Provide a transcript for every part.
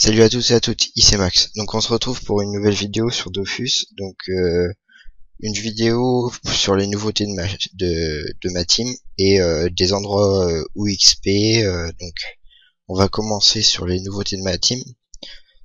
Salut à tous et à toutes, ici Max. Donc on se retrouve pour une nouvelle vidéo sur Dofus. Donc une vidéo sur les nouveautés de ma team et des endroits où XP. Donc on va commencer sur les nouveautés de ma team.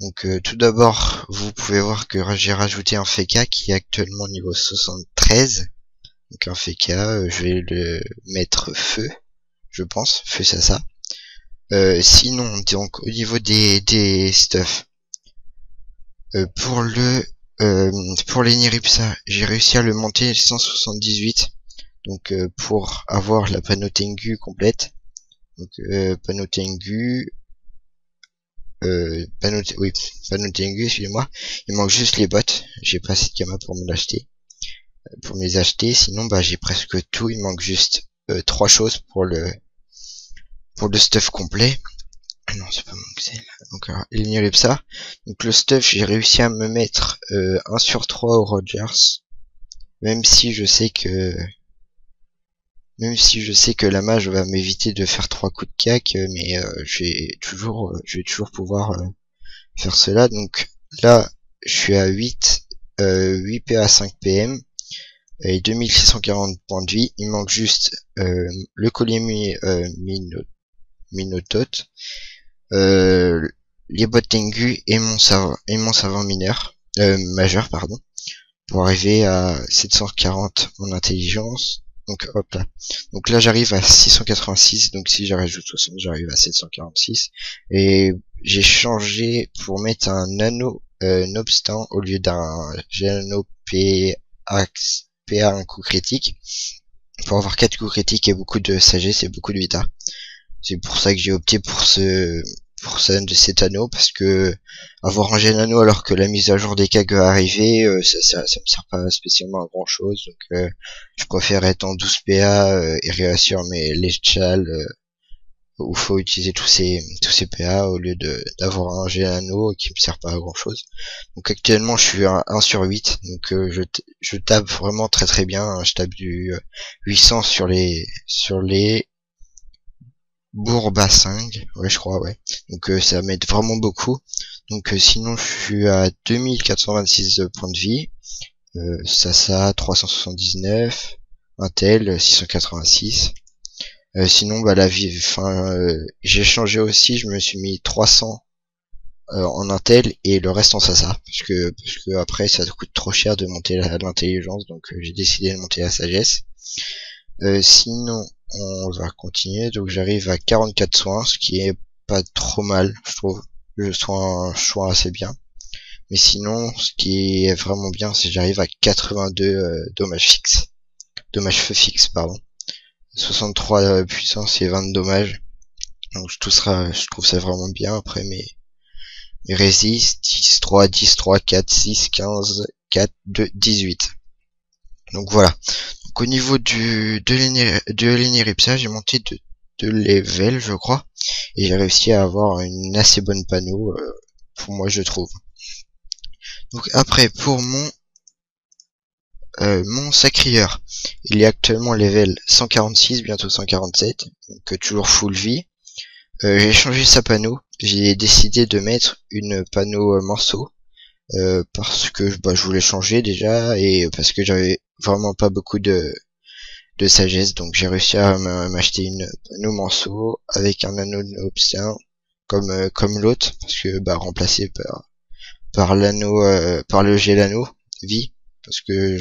Donc tout d'abord, vous pouvez voir que j'ai rajouté un Feka qui est actuellement niveau 73. Donc un Feka, je vais le mettre feu, je pense, feu ça. Sinon, donc au niveau des stuff, pour les Niripsa, j'ai réussi à le monter 178, donc pour avoir la panneau Tengu complète. Donc panneau Tengu, panneau Tengu, excusez-moi. Il manque juste les bottes. J'ai pas assez de gamma pour me les acheter. Sinon, bah j'ai presque tout. Il manque juste 3 choses pour le stuff complet. Non, c'est pas mon Excel. Donc ça. Donc le stuff, j'ai réussi à me mettre 1 sur 3 au Rogers. Même si je sais que la mage va m'éviter de faire 3 coups de cac, mais je vais toujours pouvoir faire cela. Donc là, je suis à 8 PA 5 PM et 2640 points de vie. Il manque juste le collier Minotote, les bottes Tengu et mon savant majeur, pardon, pour arriver à 740 en intelligence. Donc hop là. Donc là j'arrive à 686, donc si je rajoute 60, j'arrive à 746. Et j'ai changé pour mettre un nano obstant au lieu d'un Geno PA un coup critique, pour avoir 4 coups critiques et beaucoup de sagesse et beaucoup de vita. C'est pour ça que j'ai opté pour cet anneau, parce que avoir un gène anneau alors que la mise à jour des KG va arriver, ça me sert pas spécialement à grand chose. Donc je préfère être en 12 PA et réussir les chals où faut utiliser tous ces PA au lieu d'avoir un gène anneau qui me sert pas à grand chose. Donc actuellement je suis à 1 sur 8, donc je tape vraiment très bien, hein. Je tape du 800 sur les Bourbassingue, ouais je crois, ouais. Donc ça m'aide vraiment beaucoup. Donc sinon je suis à 2426 points de vie, ça 379, Intel 686. Sinon bah la vie, j'ai changé aussi, je me suis mis 300 en Intel et le reste en Sasa, parce que après ça coûte trop cher de monter l'intelligence, donc j'ai décidé de monter la sagesse. Sinon on va continuer, donc j'arrive à 44 soins, ce qui est pas trop mal, je trouve. Le soin assez bien. Mais sinon, ce qui est vraiment bien, c'est que j'arrive à 82 dommages feu fixe, pardon. 63 puissance et 20 dommages. Donc je trouve ça vraiment bien. Après mes résist, 10, 3, 10, 3, 4, 6, 15, 4, 2, 18. Donc voilà. Donc au niveau de l'Eniripsa, j'ai monté de level, je crois, et j'ai réussi à avoir une assez bonne panneau, pour moi je trouve. Donc après pour mon sacrieur, il est actuellement level 146, bientôt 147, donc toujours full vie. J'ai changé sa panneau, j'ai décidé de mettre une panneau morceau, parce que je voulais changer déjà, et parce que j'avais vraiment pas beaucoup de sagesse, donc j'ai réussi à m'acheter une panneau morceau avec un anneau obstin comme l'autre, parce que remplacé par l'anneau par le Gélano vie, parce que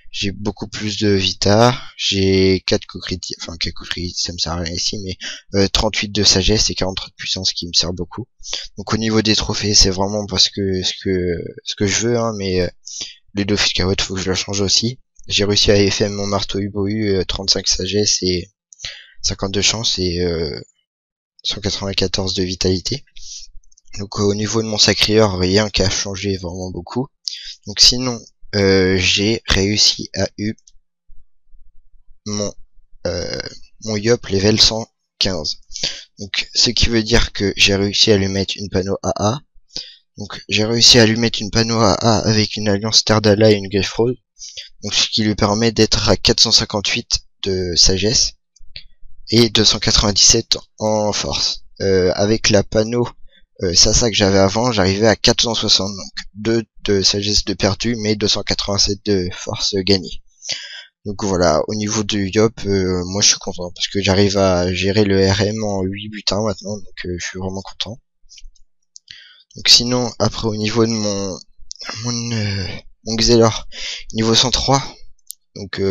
j'ai beaucoup plus de vita, j'ai 4 coups critiques, enfin 4 coups critiques ça me sert à rien ici, mais 38 de sagesse et 43 de puissance qui me sert beaucoup. Donc au niveau des trophées, c'est vraiment parce que ce que je veux, hein, mais les Dofus Carotte, faut que je la change aussi. J'ai réussi à FM mon marteau Ubohu, 35 sagesse et 52 chance et 194 de vitalité. Donc au niveau de mon sacrieur, rien qu'à changer vraiment beaucoup. Donc sinon, j'ai réussi à eu mon Yop level 115. Donc ce qui veut dire que j'ai réussi à lui mettre une panneau AA. Donc j'ai réussi à lui mettre une panneau AA avec une alliance Terdala et une Greffrode. Donc ce qui lui permet d'être à 458 de sagesse et 297 en force. Avec la panneau Sasa que j'avais avant, j'arrivais à 460, donc 2 de sagesse de perdu, mais 287 de force gagnée. Donc voilà, au niveau du Yop, moi je suis content, parce que j'arrive à gérer le RM en 8 butins maintenant, donc je suis vraiment content. Donc sinon, après au niveau de mon Xelor, niveau 103, donc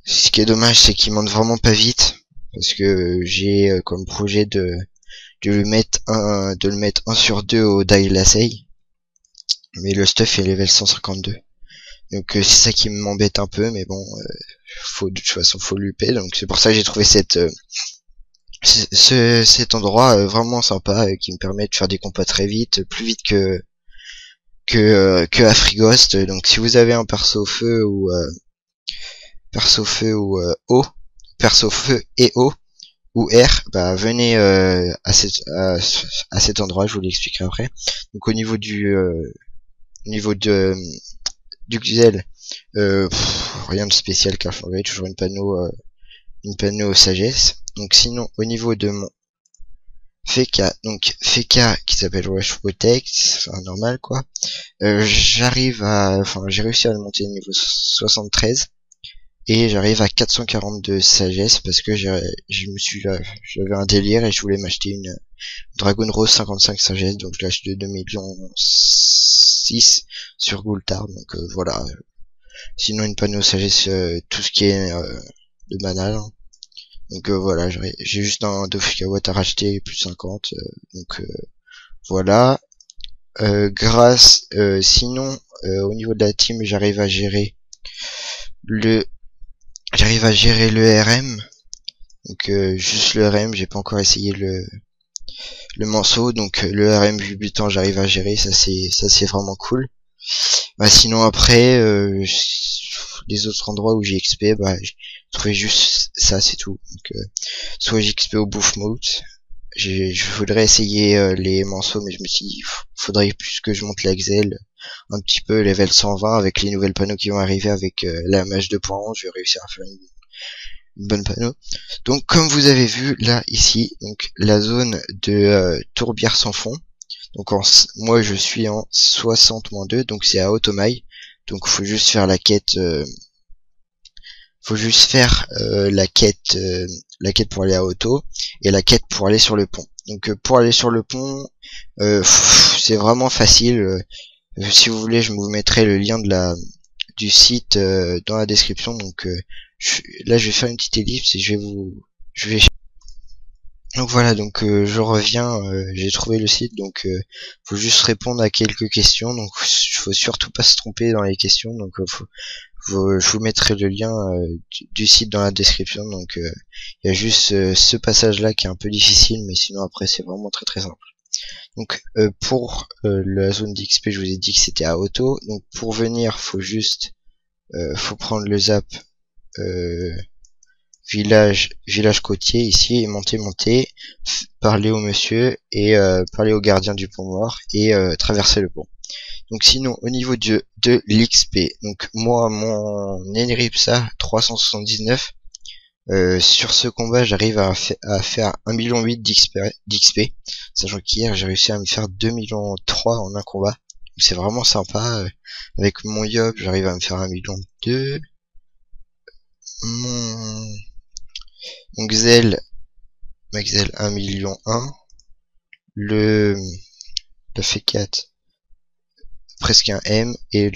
ce qui est dommage, c'est qu'il monte vraiment pas vite, parce que j'ai comme projet de le mettre un sur 2 au Die Lasei, mais le stuff est level 152. Donc c'est ça qui m'embête un peu, mais bon, de toute façon faut luper, donc c'est pour ça que j'ai trouvé cet endroit vraiment sympa, qui me permet de faire des combats très vite, plus vite que à Frigost. Donc si vous avez un perso feu ou eau, perso feu et eau ou air, bah venez à cet endroit, je vous l'expliquerai après. Donc au niveau du Xel, rien de spécial car changé, toujours une panneau sagesse. Donc sinon au niveau de mon Feka, donc Feka qui s'appelle Wesh Protect, enfin normal quoi. J'ai réussi à le monter au niveau 73 et j'arrive à 442 sagesse parce que j'avais un délire et je voulais m'acheter une Dragon Rose 55 sagesse, donc je l'ai acheté 2 millions 6 sur Goultard, donc voilà. Sinon une panneau sagesse, tout ce qui est de banal, hein. Donc voilà, j'ai juste un Dofikawatt à racheter plus 50, donc voilà. Sinon au niveau de la team, j'arrive à gérer le RM, donc juste le RM, j'ai pas encore essayé le morceau, donc le RM 8 butants j'arrive à gérer, ça c'est vraiment cool. Bah sinon après les autres endroits où j'ai XP, bah j'ai trouvé juste ça, c'est tout. Donc soit j'ai XP au bouffe mode, je voudrais essayer les morceaux, mais je me suis dit faudrait plus que je monte la Xel un petit peu, level 120 avec les nouvelles panneaux qui vont arriver avec la mage de points 11, je vais réussir à faire une bonne panneau. Donc comme vous avez vu là ici, donc la zone de tourbière sans fond. Donc moi je suis en 60-2, donc c'est à Automail. Donc faut juste faire la quête la quête pour aller à Auto et la quête pour aller sur le pont. Donc pour aller sur le pont, c'est vraiment facile. Si vous voulez, je vous mettrai le lien du site dans la description. Donc là je vais faire une petite ellipse et donc voilà, donc je reviens, j'ai trouvé le site, donc faut juste répondre à quelques questions, donc faut surtout pas se tromper dans les questions, donc je vous mettrai le lien du site dans la description. Donc il y a juste ce passage là qui est un peu difficile, mais sinon après c'est vraiment très très simple. Donc pour la zone d'XP, je vous ai dit que c'était à Auto, donc pour venir faut faut prendre le zap village côtier ici et monter, parler au monsieur et parler au gardien du pont mort et traverser le pont. Donc sinon au niveau de l'XP, donc moi mon Enripsa 379, sur ce combat j'arrive à faire 1,8 million d'XP, sachant qu'hier j'ai réussi à me faire 2,3 millions en un combat, donc c'est vraiment sympa. Avec mon Yop j'arrive à me faire 1,2 million. Mon Xel, ma Xel 1,1 million. Le F4 presque un M et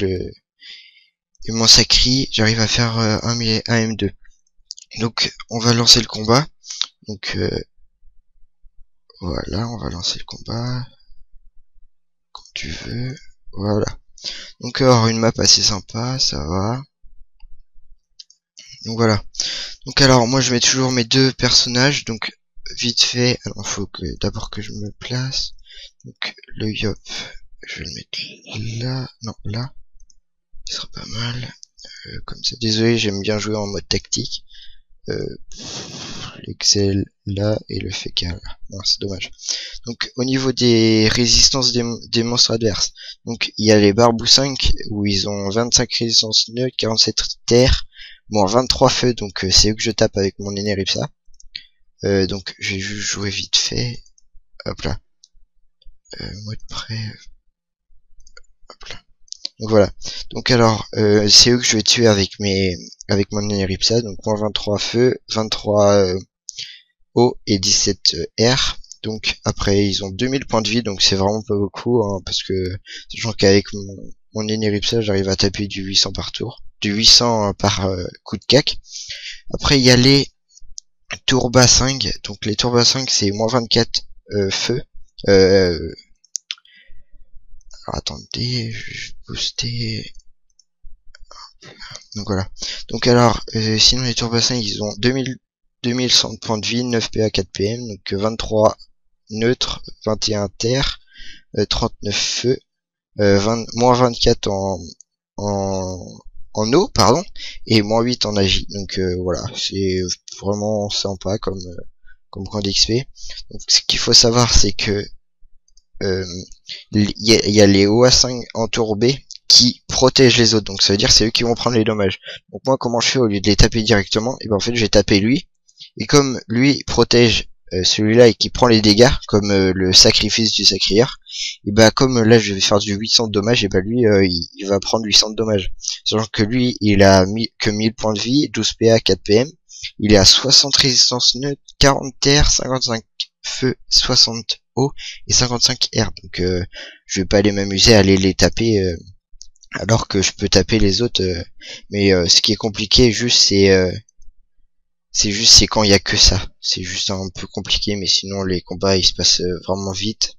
mon Sacri j'arrive à faire un M2. Donc on va lancer le combat. Donc voilà, on va lancer le combat comme tu veux. Voilà. Donc alors une map assez sympa, ça va. Donc voilà. Donc alors moi je mets toujours mes deux personnages, donc vite fait, alors faut que d'abord que je me place. Donc le Yop, je vais le mettre là, non là, ce sera pas mal, comme ça. Désolé, j'aime bien jouer en mode tactique. L'Excel là et le FK là, non c'est dommage. Donc au niveau des résistances des monstres adverses, donc il y a les Barbou 5 où ils ont 25 résistances neutres, 47 terre, bon 23 feux, donc c'est eux que je tape avec mon Eneripsa. Donc je vais juste jouer vite fait. hop là, mode prêt, hop là. Donc voilà. Donc alors, c'est eux que je vais tuer avec mon Eneripsa. Donc moins 23 feu, 23 eau et 17 air. Donc après ils ont 2000 points de vie, donc c'est vraiment pas beaucoup, hein, parce que sachant qu'avec mon Eneripsa j'arrive à taper du 800 par tour, du 800 par coup de cac. Après il y a les Tourba 5, donc les Tourba 5 c'est moins 24 feu. Alors attendez, je vais booster. Donc voilà. Donc alors, sinon les Tourba 5 ils ont 2100 points de vie, 9 PA, 4 PM, donc 23 neutres, 21 terre, 39 feu, moins 24 en eau, pardon, et moins 8 en agi. Donc voilà, c'est vraiment sympa comme point d'XP. Donc ce qu'il faut savoir, c'est que il y a les OA5 entourbés qui protègent les autres, donc ça veut dire c'est eux qui vont prendre les dommages. Donc moi comment je fais au lieu de les taper directement, et ben en fait je vais taper lui, et comme lui protège celui-là et qui prend les dégâts, comme le sacrifice du sacrieur, et bah comme là je vais faire du 800 de dommages, et bah lui il va prendre 800 de dommages. Sachant que lui il a que 1000 points de vie, 12 PA, 4 PM, il est à 60 résistance neutre, 40 terre, 55 feu, 60 eau et 55 air. Donc je vais pas aller m'amuser à aller les taper alors que je peux taper les autres. Mais ce qui est compliqué juste c'est quand il y a que ça. C'est juste un peu compliqué, mais sinon les combats ils se passent vraiment vite.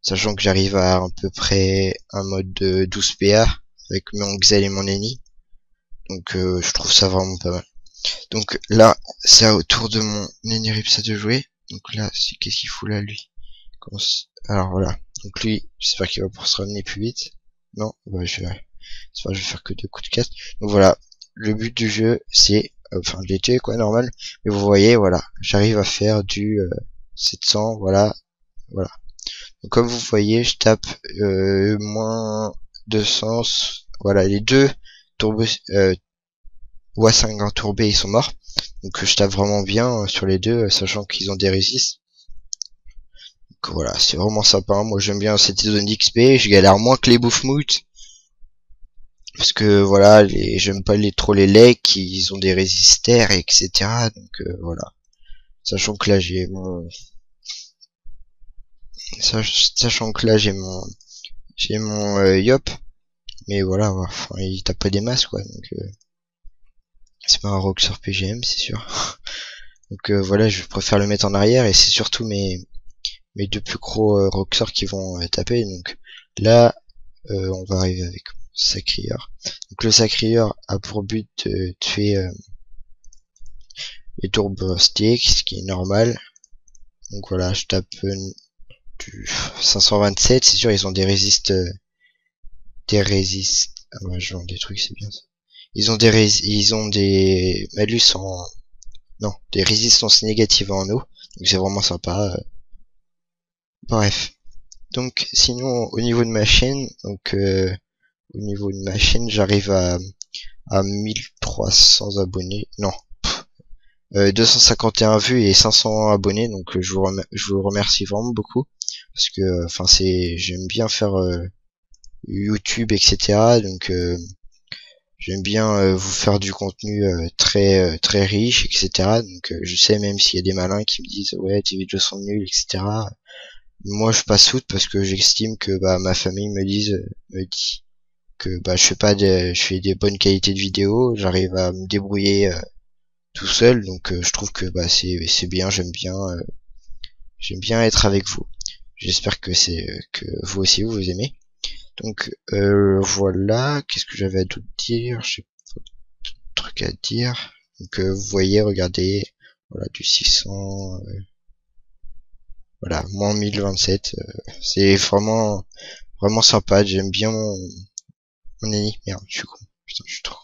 Sachant que j'arrive à peu près un mode de 12 PA avec mon Xel et mon Eni. Donc je trouve ça vraiment pas mal. Donc là, c'est au tour de mon Eneripsa de jouer. Donc là, qu'est-ce qu'il fout là lui? Alors voilà. Donc lui, j'espère qu'il va pouvoir se ramener plus vite. Non, bah je vais faire que 2 coups de casse. Donc voilà, le but du jeu, c'est enfin de les tuer quoi, normal. Mais vous voyez, voilà, j'arrive à faire du 700, voilà. Donc comme vous voyez, je tape moins 200, voilà, les deux turbos OA5 entourbés ils sont morts. Donc je tape vraiment bien sur les deux, sachant qu'ils ont des résistes. Donc voilà, c'est vraiment sympa. Moi j'aime bien cette zone d'XP, je galère moins que les bouffmoutes. Parce que voilà, j'aime pas trop les legs, ils ont des résistères, etc. Donc voilà. Sachant que là j'ai mon Yop, mais voilà, enfin, il tape pas des masses quoi, donc c'est pas un rock sur PGM, c'est sûr. Donc voilà, je préfère le mettre en arrière, et c'est surtout mes deux plus gros roxors qui vont taper. Donc là, on va arriver avec Sacrieur. Donc le Sacrieur a pour but de tuer les Tourburstiques, ce qui est normal. Donc voilà, je tape du 527, c'est sûr ils ont des résistes ah ouais, genre des trucs, c'est bien ça. Ils ont des malus en non, des résistances négatives en eau, donc c'est vraiment sympa. Bref. Donc sinon au niveau de ma chaîne, j'arrive à 1300 abonnés. Non. 251 vues et 500 abonnés, donc je vous remercie vraiment beaucoup, parce que enfin j'aime bien faire YouTube, etc. Donc j'aime bien vous faire du contenu très riche, etc. Donc je sais, même s'il y a des malins qui me disent ouais tes vidéos sont nulles, etc. Moi je passe outre parce que j'estime que bah ma famille me dit que bah je fais des bonnes qualités de vidéos, j'arrive à me débrouiller tout seul, donc je trouve que bah c'est bien, j'aime bien être avec vous. J'espère que que vous aussi vous aimez. Donc voilà, qu'est-ce que j'avais à tout dire, j'ai pas de truc à dire. Donc vous voyez, regardez, voilà, du 600 voilà, moins 1027, c'est vraiment sympa. J'aime bien mon ennemi, merde, je suis con, putain, je suis trop.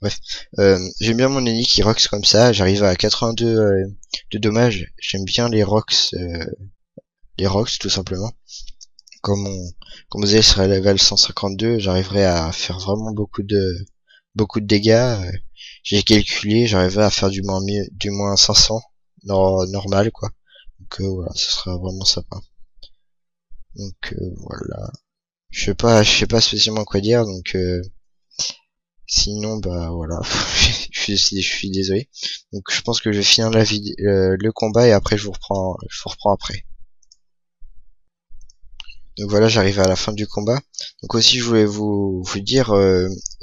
Bref, j'aime bien mon ennemi qui rocks comme ça, j'arrive à 82 de dommages. J'aime bien les rocks tout simplement. Comme vous savez, serait level 152, j'arriverai à faire vraiment beaucoup de dégâts. J'ai calculé, j'arriverai à faire du moins 500 normal quoi. Donc voilà, ce sera vraiment sympa. Donc voilà. Je sais pas spécialement quoi dire, donc sinon bah voilà. Je suis désolé. Donc je pense que je vais finir le combat et après je vous reprends après. Donc voilà, j'arrive à la fin du combat. Donc aussi, je voulais vous dire,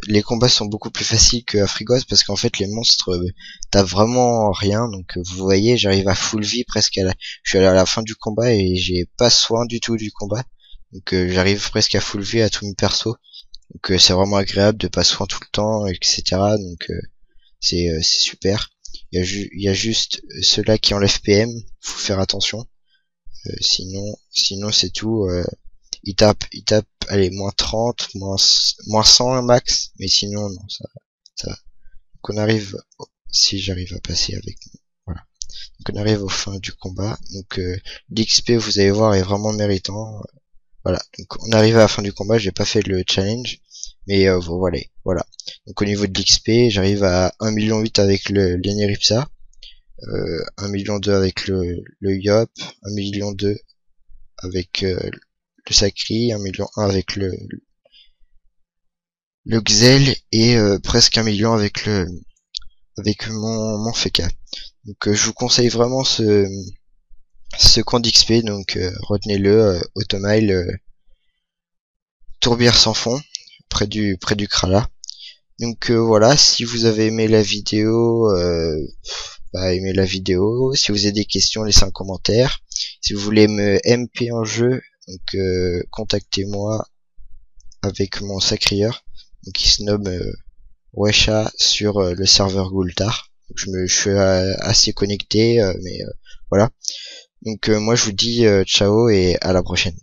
les combats sont beaucoup plus faciles que à Frigos parce qu'en fait, les monstres, t'as vraiment rien. Donc vous voyez, j'arrive à full vie presque je suis allé à la fin du combat et j'ai pas soin du tout du combat. Donc j'arrive presque à full vie à tous mes persos. Donc c'est vraiment agréable de pas soin tout le temps, etc. Donc c'est super. Il y a juste ceux-là qui enlèvent PM, faut faire attention. Sinon c'est tout. Il tape, allez, moins 30, moins 100 max, mais sinon, non, ça va. Donc on arrive, si j'arrive à passer avec, voilà. Donc on arrive au fin du combat, donc l'XP, vous allez voir, est vraiment méritant, voilà. Donc on arrive à la fin du combat, j'ai pas fait le challenge, mais voilà, voilà. Donc au niveau de l'XP, j'arrive à 1,8 million avec le l'Eneripsa, 1,2 million avec le Yop, 1,2 million avec le Sacri, 1,1 million avec le Xel et presque 1 million avec mon Feka. Donc je vous conseille vraiment ce camp d'XP, donc retenez-le, Automile, Tourbière sans fond, près du Krala. Donc voilà, si vous avez aimé la vidéo, bah aimez la vidéo. Si vous avez des questions, laissez un commentaire. Si vous voulez me MP en jeu, donc contactez-moi avec mon sacrieur, donc il se nomme Wesha sur le serveur Gultar. Je suis assez connecté, mais voilà. Donc moi je vous dis ciao et à la prochaine.